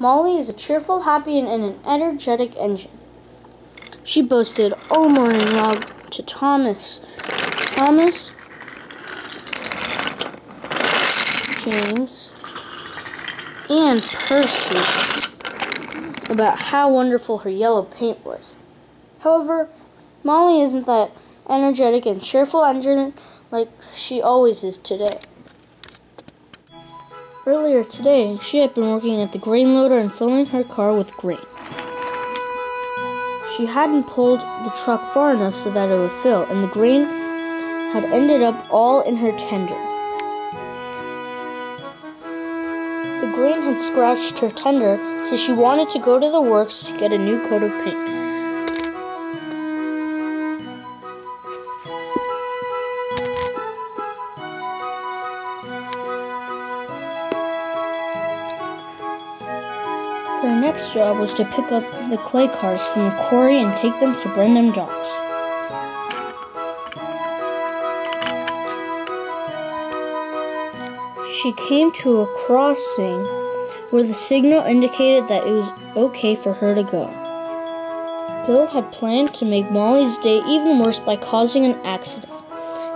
Molly is a cheerful, happy, and an energetic engine. She boasted all morning long to Thomas, James, and Percy about how wonderful her yellow paint was. However, Molly isn't that energetic and cheerful engine like she always is today. Earlier today, she had been working at the grain loader and filling her car with grain. She hadn't pulled the truck far enough so that it would fill, and the grain had ended up all in her tender. The grain had scratched her tender, so she wanted to go to the works to get a new coat of paint. Her next job was to pick up the clay cars from the quarry and take them to Brendam Docks. She came to a crossing where the signal indicated that it was okay for her to go. Bill had planned to make Molly's day even worse by causing an accident.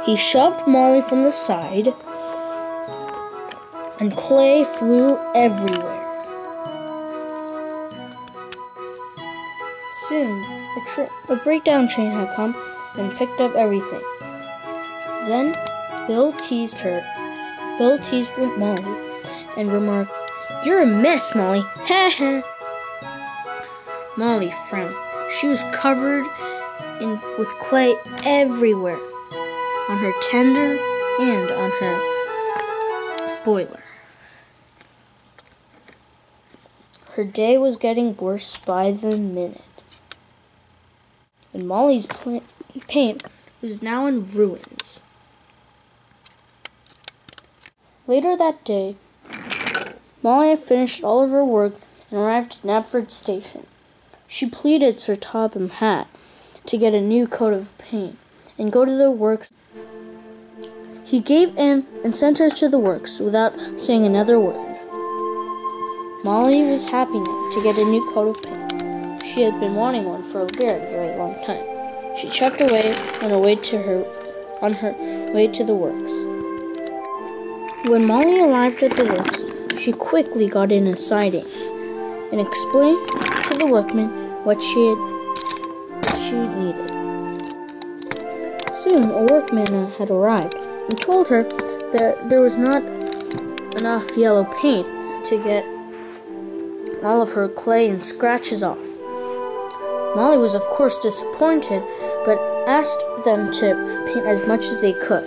He shoved Molly from the side, and clay flew everywhere. Soon, a breakdown train had come and picked up everything. Then, Bill teased Molly and remarked, "You're a mess, Molly." Ha ha. Molly frowned. She was covered with clay everywhere, on her tender and on her boiler. Her day was getting worse by the minute, and Molly's paint was now in ruins. Later that day, Molly had finished all of her work and arrived at Knapford Station. She pleaded Sir Topham Hatt to get a new coat of paint and go to the works. He gave in and sent her to the works without saying another word. Molly was happy now to get a new coat of paint. She had been wanting one for a very, very long time. She chucked away on her way to the works. When Molly arrived at the works, she quickly got in a siding and explained to the workmen what she needed. Soon a workman had arrived and told her that there was not enough yellow paint to get all of her clay and scratches off. Molly was of course disappointed, but asked them to paint as much as they could.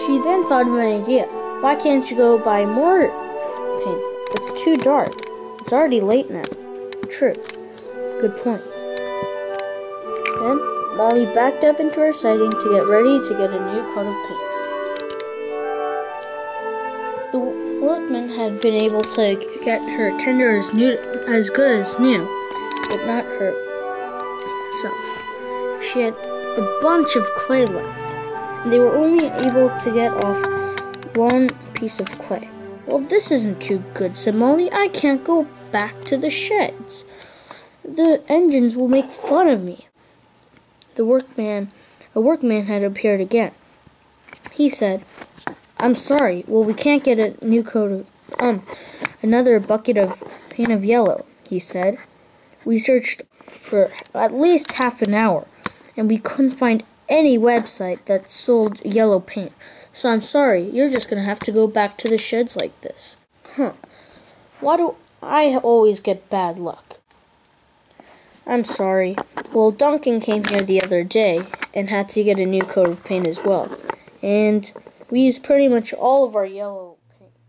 She then thought of an idea. "Why can't you go buy more paint? It's too dark. It's already late now." True. Good point. Then Molly backed up into her siding to get ready to get a new coat of paint. The workman had been able to get her tender as good as new, but not herself. She had a bunch of clay left, and they were only able to get off one piece of clay. "Well, this isn't too good," said Molly. "I can't go back to the sheds. The engines will make fun of me." A workman had appeared again. He said, "I'm sorry. Well, we can't get a new coat of, another bucket of paint of yellow," he said. "We searched for at least half an hour, and we couldn't find any website that sold yellow paint. So I'm sorry, you're just going to have to go back to the sheds like this." Why do I always get bad luck? "I'm sorry. Well, Duncan came here the other day and had to get a new coat of paint as well. And we used pretty much all of our yellow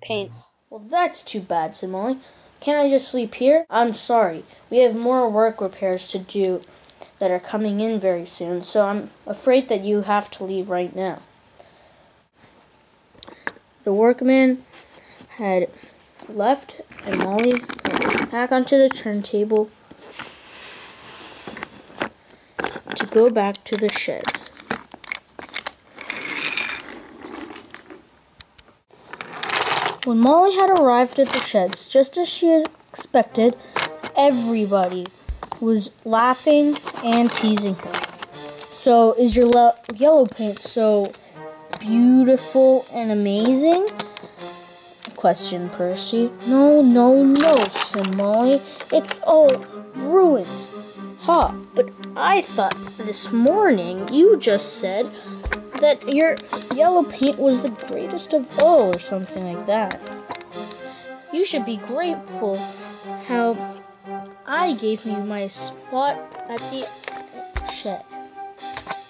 paint." "Well, that's too bad," said Molly. "Can't I just sleep here?" "I'm sorry. We have more work repairs to do that are coming in very soon, so I'm afraid that you have to leave right now." The workman had left, and Molly went back onto the turntable to go back to the sheds. When Molly had arrived at the sheds, just as she expected, everybody was laughing and teasing her. "So, is your yellow paint so beautiful and amazing?" questioned Percy. "No, said Molly. "It's all ruined." "Ha, but I thought this morning you just said that your yellow paint was the greatest of all," or something like that. "You should be grateful how I gave you my spot at the shed.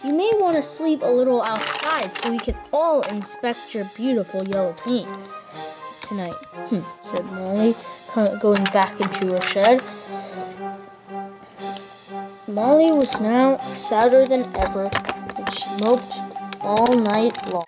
You may want to sleep a little outside so we can all inspect your beautiful yellow paint tonight," said Molly, going back into her shed. Molly was now sadder than ever, and she moped all night long.